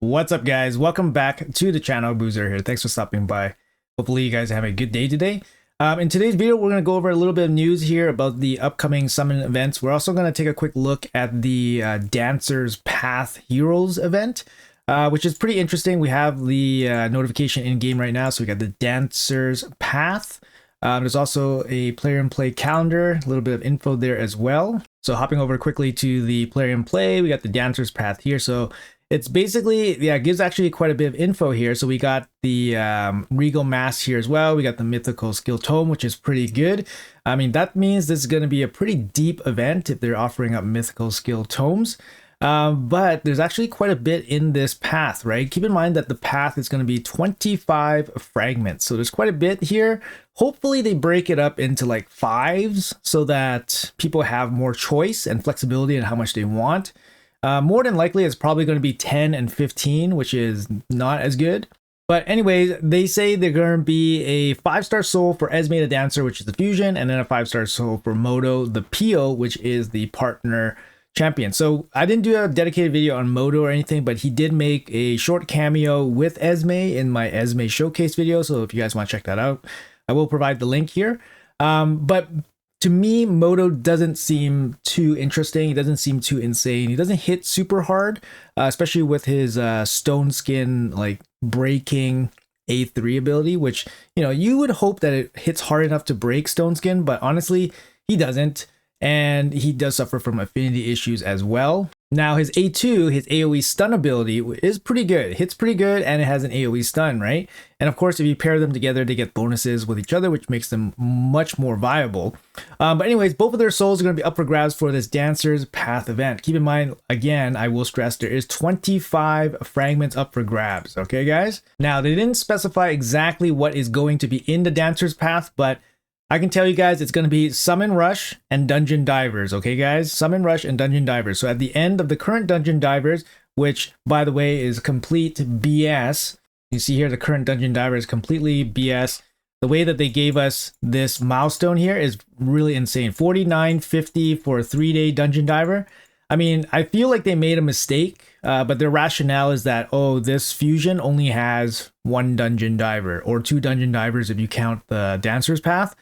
What's up, guys? Welcome back to the channel. Boozer here. Thanks for stopping by. Hopefully you guys have a good day today. In today's video, we're going to go over a little bit of news here about the upcoming summon events. We're also going to take a quick look at the Dancer's Path Heroes event, which is pretty interesting. We have the notification in game right now. So we got the Dancer's Path. There's also a player and play calendar, a little bit of info there as well. So hopping over quickly to the player and play, we got the Dancer's Path here. So it's basically, yeah, it gives actually quite a bit of info here. So we got the Regal Mask here as well. We got the Mythical Skill Tome, which is pretty good. I mean, that means this is going to be a pretty deep event if they're offering up Mythical Skill Tomes. But there's actually quite a bit in this path, right? Keep in mind that the path is going to be 25 fragments. So there's quite a bit here. Hopefully they break it up into like fives so that people have more choice and flexibility in how much they want. More than likely, it's probably going to be 10 and 15, which is not as good. But anyways, they say they're going to be a 5-star soul for Esme the Dancer, which is the fusion, and then a 5-star soul for Moto the Pio, which is the partner champion. So I didn't do a dedicated video on Moto or anything, but he did make a short cameo with Esme in my Esme showcase video. So if you guys want to check that out, I will provide the link here. But to me, Moto doesn't seem too interesting. He doesn't seem too insane. He doesn't hit super hard, especially with his stone skin like breaking A3 ability, which, you know, you would hope that it hits hard enough to break stone skin, but honestly, he doesn't. And he does suffer from affinity issues as well. Now his A2, his AoE stun ability is pretty good. It hits pretty good and it has an AoE stun, right? And of course, if you pair them together, they get bonuses with each other, which makes them much more viable. But anyways, both of their souls are going to be up for grabs for this Dancer's Path event. Keep in mind, again, I will stress there is 25 fragments up for grabs. Okay, guys? Now, they didn't specify exactly what is going to be in the Dancer's Path, but I can tell you guys it's going to be Summon Rush and Dungeon Divers, okay guys? Summon Rush and Dungeon Divers. So at the end of the current Dungeon Divers, which by the way is complete BS, you see here the current Dungeon Diver is completely BS. The way that they gave us this milestone here is really insane. 49.50 for a 3-day Dungeon Diver. I mean, I feel like they made a mistake, but their rationale is that, oh, this fusion only has 1 Dungeon Diver or 2 Dungeon Divers if you count the Dancer's Path.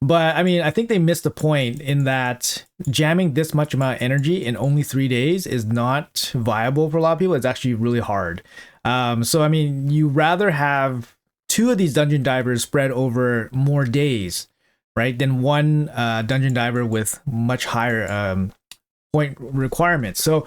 But I mean, I think they missed the point in that jamming this much amount of energy in only 3 days is not viable for a lot of people. It's actually really hard. So, I mean, you rather have 2 of these Dungeon Divers spread over more days, right, than 1 Dungeon Diver with much higher point requirements. So,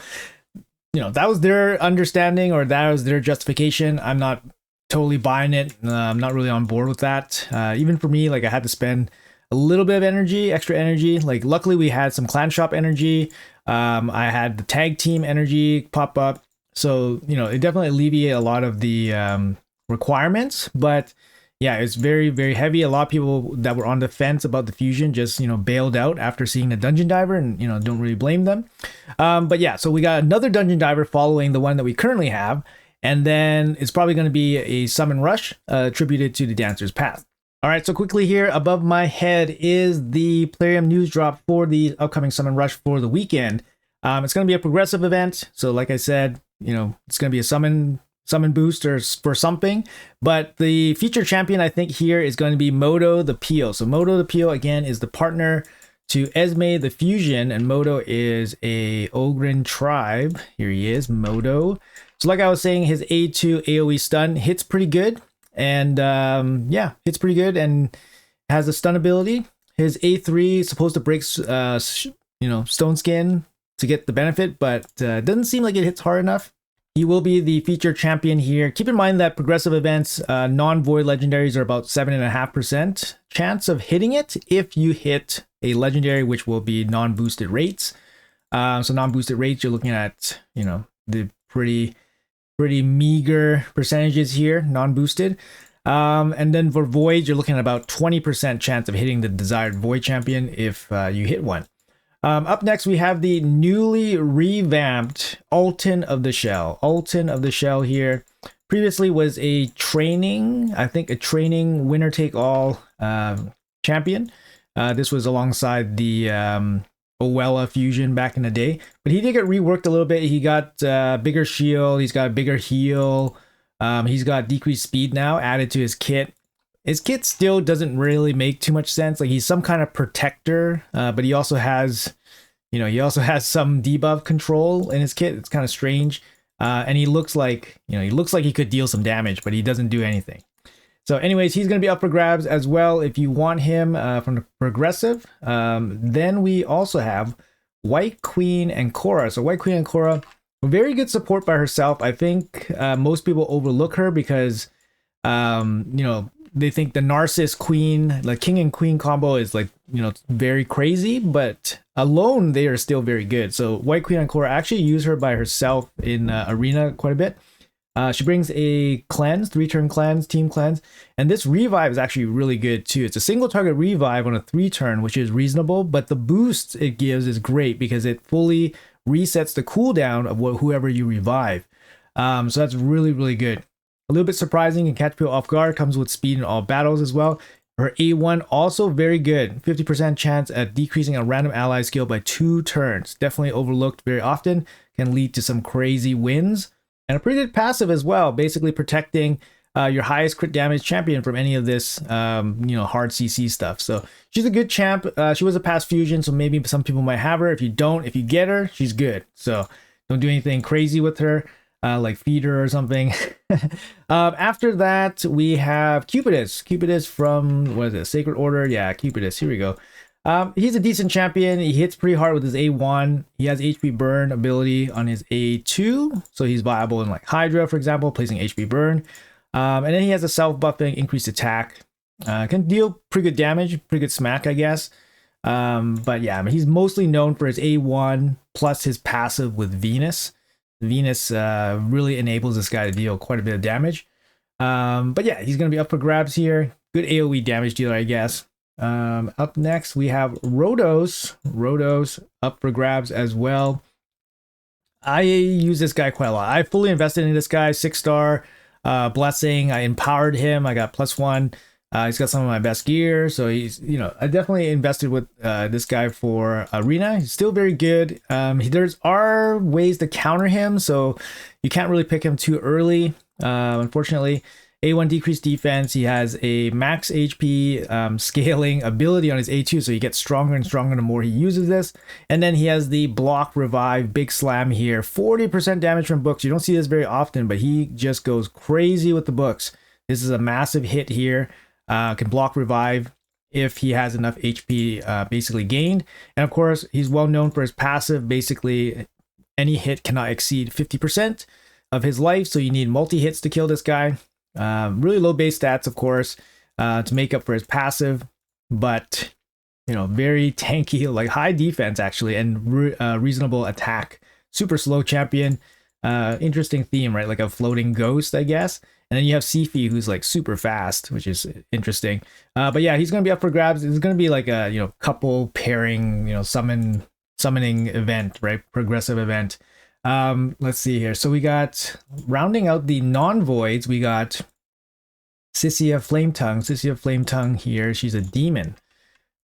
you know, that was their understanding or that was their justification. I'm not totally buying it. I'm not really on board with that. Even for me, like I had to spend a little bit of energy, extra energy. Like luckily we had some clan shop energy. I had the tag team energy pop up. So, you know, it definitely alleviated a lot of the requirements, but yeah, it's very, very heavy. A lot of people that were on the fence about the fusion just, you know, bailed out after seeing the Dungeon Diver and, you know, don't really blame them. But yeah, so we got another Dungeon Diver following the one that we currently have. And then it's probably going to be a Summon Rush attributed to the Dancer's Path. All right, so quickly here above my head is the Plarium news drop for the upcoming Summon Rush for the weekend. It's going to be a progressive event. So like I said, you know, it's going to be a summon booster for something, but the feature champion I think here is going to be Moto the Pio. So Moto the Pio again is the partner to Esme the Fusion, and Moto is a Ogren tribe. Here he is, Moto. So like I was saying, his A2 AoE stun hits pretty good, and yeah, hits pretty good and has a stun ability. His A3 is supposed to break you know, stone skin to get the benefit, but doesn't seem like it hits hard enough. He will be the featured champion here. Keep in mind that progressive events, non-void legendaries are about 7.5% chance of hitting it if you hit a legendary, which will be non-boosted rates. So non-boosted rates, you're looking at, you know, the pretty meager percentages here, non-boosted. And then for void, you're looking at about 20% chance of hitting the desired void champion if you hit one. Up next, we have the newly revamped Alton of the Shell. Alton of the Shell here previously was a training, I think a training winner-take-all champion. This was alongside the Owella fusion back in the day, but he did get reworked a little bit. He got bigger shield, he's got a bigger heal, he's got decreased speed now added to his kit. His kit still doesn't really make too much sense. Like, he's some kind of protector, but he also has, he also has some debuff control in his kit. It's kind of strange. And he looks like, he could deal some damage, but he doesn't do anything. So anyways, he's going to be up for grabs as well if you want him from the progressive. Then we also have White Queen and Cora. So White Queen and Cora, very good support by herself. I think most people overlook her because, they think the Narcissus Queen, like King and Queen combo is like, very crazy, but alone they are still very good. So White Queen and Cora, actually use her by herself in Arena quite a bit. She brings a cleanse, 3-turn cleanse, team cleanse, and this revive is actually really good too. It's a single target revive on a 3-turn, which is reasonable, but the boost it gives is great because it fully resets the cooldown of whoever you revive. So that's really, really good. A little bit surprising and catch people off guard, comes with speed in all battles as well. Her A1 also very good, 50% chance at decreasing a random ally skill by 2 turns. Definitely overlooked very often, can lead to some crazy wins. And a pretty good passive as well, basically protecting your highest crit damage champion from any of this, hard CC stuff. So she's a good champ. She was a past fusion, so maybe some people might have her. If you get her, she's good. So don't do anything crazy with her, like feed her or something. After that, we have Cupidus. Cupidus from, what is it, Sacred Order? Yeah, Cupidus. Here we go. He's a decent champion. He hits pretty hard with his A1. He has HP burn ability on his A2, so he's viable in like Hydra, for example, placing HP burn. And then he has a self-buffing increased attack. Can deal pretty good damage, pretty good smack, I guess. But yeah, I mean, he's mostly known for his A1 plus his passive with Venus. Venus really enables this guy to deal quite a bit of damage. But yeah, he's going to be up for grabs here. Good AoE damage dealer, I guess. Up next, we have Rhodos. Rhodos up for grabs as well. I use this guy quite a lot. I fully invested in this guy, 6-star blessing. I empowered him. I got +1. He's got some of my best gear, so he's, I definitely invested with this guy for Arena. He's still very good. There's are ways to counter him, so you can't really pick him too early, unfortunately. A1 decreased defense. He has a max HP scaling ability on his A2, so he gets stronger and stronger the more he uses this. And then he has the block revive big slam here, 40% damage from books. You don't see this very often, but he just goes crazy with the books. This is a massive hit here. Can block revive if he has enough HP basically gained. And of course, he's well known for his passive. Basically, any hit cannot exceed 50% of his life, so you need multi-hits to kill this guy. Really low base stats, of course, to make up for his passive, but very tanky, like high defense actually, and reasonable attack. Super slow champion. Interesting theme, right? Like a floating ghost, I guess. And then you have Sifi, who's like super fast, which is interesting. But yeah, he's gonna be up for grabs. It's gonna be like a couple pairing, summoning event, right? Progressive event. Let's see here. So we got, rounding out the non-voids, we got Sicia Flametongue. Sicia Flametongue here. She's a demon.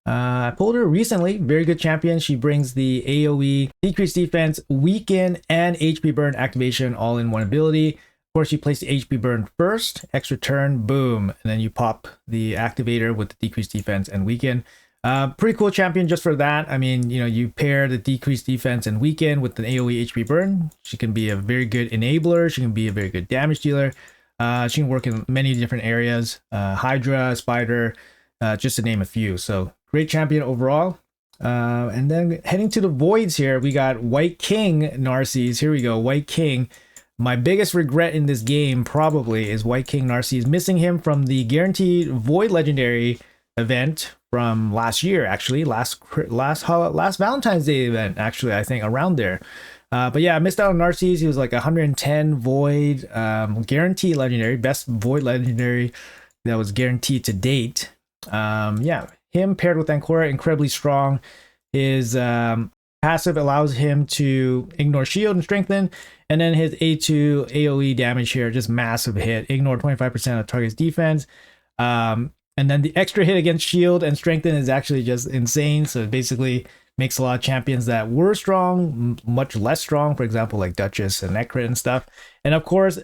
I pulled her recently. Very good champion. She brings the AoE, decreased defense, weaken, and HP burn activation all in one ability. Of course, you place the HP burn first, extra turn, boom, and then you pop the activator with the decreased defense and weaken. Pretty cool champion just for that. I mean, you pair the decreased defense and weaken with an AoE HP burn. She can be a very good enabler. She can be a very good damage dealer. She can work in many different areas. Hydra, Spider, just to name a few. So great champion overall. And then heading to the voids here, we got White King Narcissus. Here we go, White King. My biggest regret in this game probably is White King Narcissus. Missing him from the guaranteed Void Legendary event from last year, actually, last Valentine's Day event, actually, I think around there. But yeah, I missed out on Narcissus. He was like 110 Void guaranteed Legendary, best Void Legendary that was guaranteed to date. Yeah, him paired with Ancora, incredibly strong. His passive allows him to ignore shield and strengthen, and then his A2 AoE damage here, just massive hit. Ignore 25% of target's defense. And then the extra hit against shield and strengthen is actually just insane. So it basically makes a lot of champions that were strong much less strong, for example, like Duchess and Necrit and stuff. And of course,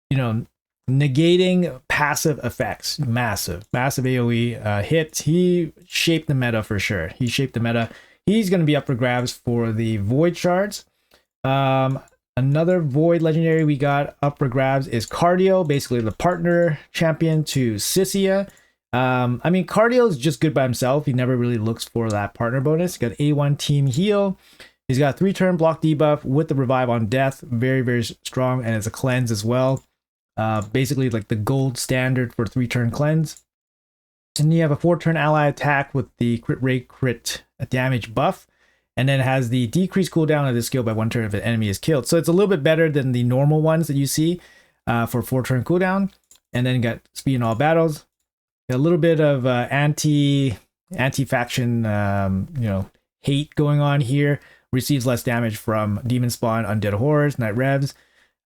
you know, negating passive effects, massive AoE hits. He shaped the meta for sure. He shaped the meta. He's going to be up for grabs for the Void Shards. Another Void legendary we got up for grabs is Cardio, basically the partner champion to Sicia. I mean, Cardio is just good by himself. He never really looks for that partner bonus. He's got A1 team heal. He's got 3-turn block debuff with the revive on death. Very, very strong. And it's a cleanse as well. Basically like the gold standard for 3-turn cleanse. And you have a 4-turn ally attack with the crit rate crit damage buff. And then it has the decreased cooldown of the skill by 1 turn if an enemy is killed. So it's a little bit better than the normal ones that you see for 4-turn cooldown. And then you got speed in all battles. A little bit of anti-faction hate going on here. Receives less damage from Demon Spawn, Undead Horrors, Night Revs.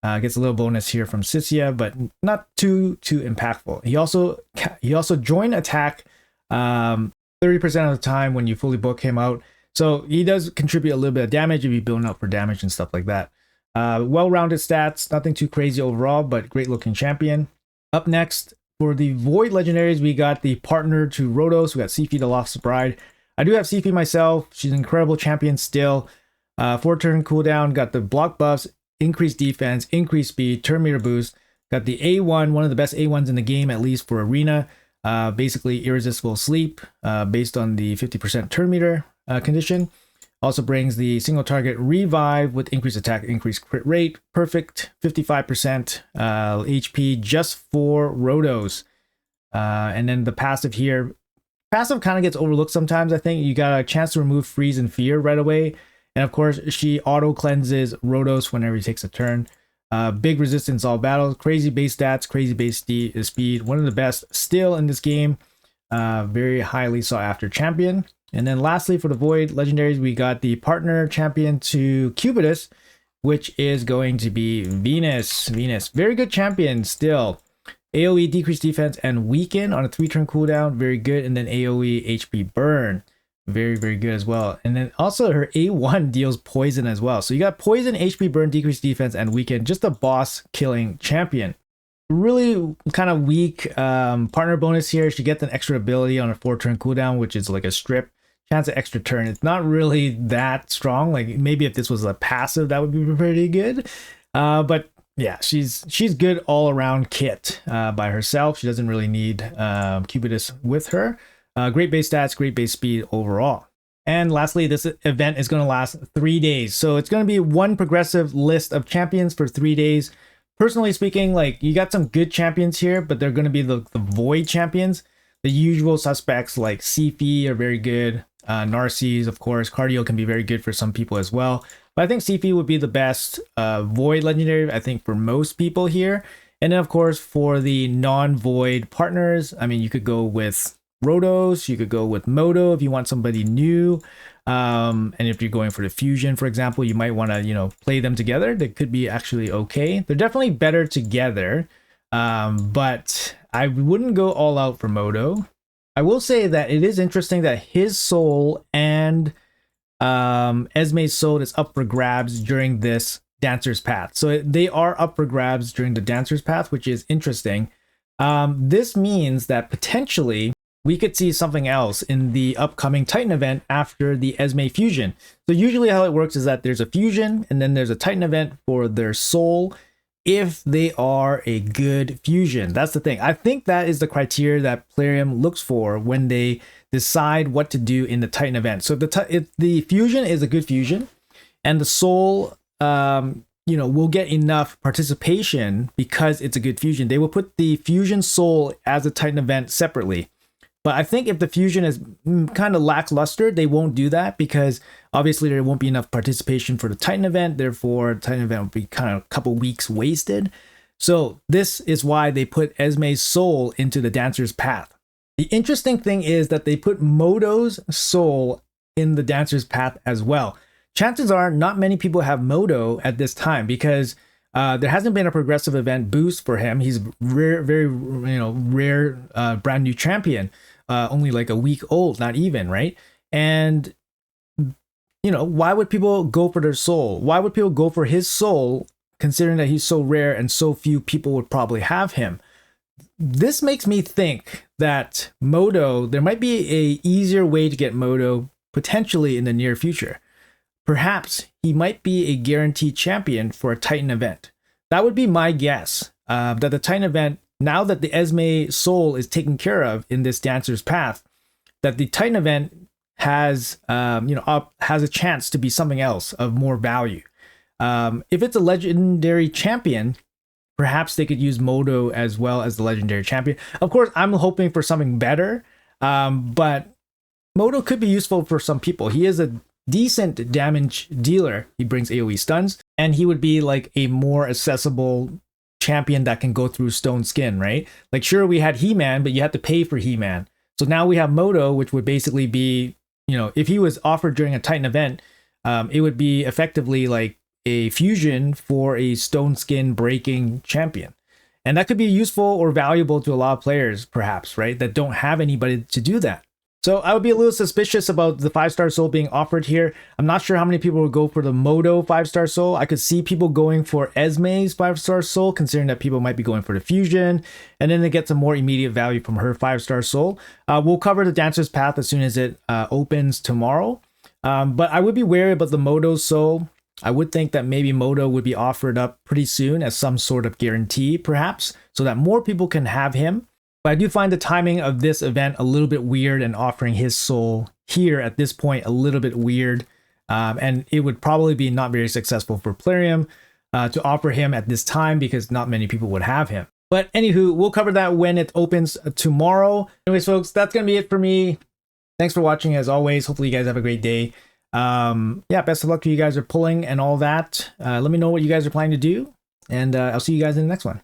Gets a little bonus here from Sicia, but not too impactful. He also join attack 30% of the time when you fully book him out. So he does contribute a little bit of damage if you build up for damage and stuff like that. Well-rounded stats, nothing too crazy overall, but great looking champion. Up next, for the Void legendaries, we got the partner to Rhodos. We got Sifi the Lost Bride. I do have Sifi myself. She's an incredible champion still. 4-turn cooldown, got the block buffs, increased defense, increased speed, turn meter boost. Got the A1, one of the best A1s in the game, at least for Arena. Basically irresistible sleep based on the 50% turn meter condition. Also brings the single target revive with increased attack, increased crit rate, perfect 55% HP just for Rhodos. And then the passive here, passive kind of gets overlooked sometimes. I think you got a chance to remove freeze and fear right away. And of course, she auto cleanses Rhodos whenever he takes a turn. Big resistance all battles, crazy base stats, crazy base speed. One of the best still in this game. Very highly sought after champion. And then lastly, for the Void legendaries, we got the partner champion to Cubitus, which is going to be Venus. Very good champion still. AoE decreased defense and weaken on a 3-turn cooldown. Very good. And then AoE HP burn. Very, very good as well. And then also her A1 deals poison as well. So you got poison, HP burn, decreased defense, and weaken. Just a boss killing champion. Really kind of weak partner bonus here. She gets an extra ability on a 4-turn cooldown, which is like a strip. Chance of extra turn. It's not really that strong. Like maybe if this was a passive, that would be pretty good. But yeah, she's good all around kit by herself. She doesn't really need Cubitus with her. Great base stats, great base speed overall. And lastly, this event is going to last 3 days. So it's going to be one progressive list of champions for 3 days. Personally speaking, like you got some good champions here, but they're going to be the Void champions. The usual suspects like Sifi are very good. Narcisse, of course. Cardio can be very good for some people as well. But I think Sifi would be the best Void legendary, I think, for most people here. And then, of course, for the non-Void partners, I mean, you could go with Rhodos, you could go with Moto if you want somebody new. And if you're going for the fusion, for example, you might want to, play them together. They could be actually okay. They're definitely better together. But I wouldn't go all out for Moto. I will say that it is interesting that his soul and Esme's soul is up for grabs during this Dancer's Path. So they are up for grabs during the Dancer's Path, which is interesting. This means that potentially we could see something else in the upcoming Titan event after the Esme fusion. So usually how it works is that there's a fusion and then there's a Titan event for their soul if they are a good fusion. That's the thing. I think that is the criteria that Plarium looks for when they decide what to do in the Titan event. So if the fusion is a good fusion and the soul will get enough participation because it's a good fusion, they will put the fusion soul as a Titan event separately. But I think if the fusion is kind of lackluster, they won't do that because obviously there won't be enough participation for the Titan event. Therefore, the Titan event will be kind of a couple weeks wasted. So this is why they put Esme's soul into the Dancer's Path. The interesting thing is that they put Moto's soul in the Dancer's Path as well. Chances are not many people have Moto at this time because there hasn't been a progressive event boost for him. He's very rare brand new champion. Only like a week old, not even, right? And you know, why would people go for their soul? Why would people go for his soul, considering that he's so rare and so few people would probably have him? This makes me think that Moto, there might be a easier way to get Moto potentially in the near future. Perhaps he might be a guaranteed champion for a Titan event. That would be my guess, that the Titan event, now that the Esme soul is taken care of in this Dancer's Path, that the Titan event has, has a chance to be something else of more value. If it's a legendary champion, perhaps they could use Moto as well as the legendary champion. Of course, I'm hoping for something better, but Moto could be useful for some people. He is a decent damage dealer. He brings AoE stuns, and he would be like a more accessible champion that can go through stone skin, right? Like, sure, we had He-Man, but you had to pay for He-Man. So now we have Moto, which would basically be, you know, if he was offered during a Titan event, it would be effectively like a fusion for a stone skin breaking champion. And that could be useful or valuable to a lot of players, perhaps, right? That don't have anybody to do that. So I would be a little suspicious about the 5-star soul being offered here. I'm not sure how many people would go for the Moto 5-star soul. I could see people going for Esme's 5-star soul, considering that people might be going for the fusion, and then they get some more immediate value from her 5-star soul. We'll cover the Dancer's Path as soon as it opens tomorrow. But I would be wary about the Moto soul. I would think that maybe Moto would be offered up pretty soon as some sort of guarantee, perhaps, so that more people can have him. But I do find the timing of this event a little bit weird, and offering his soul here at this point a little bit weird. And it would probably be not very successful for Plarium to offer him at this time, because not many people would have him. But anywho, we'll cover that when it opens tomorrow. Anyways, folks, that's going to be it for me. Thanks for watching as always. Hopefully you guys have a great day. Yeah, best of luck to you guys are pulling and all that. Let me know what you guys are planning to do, and I'll see you guys in the next one.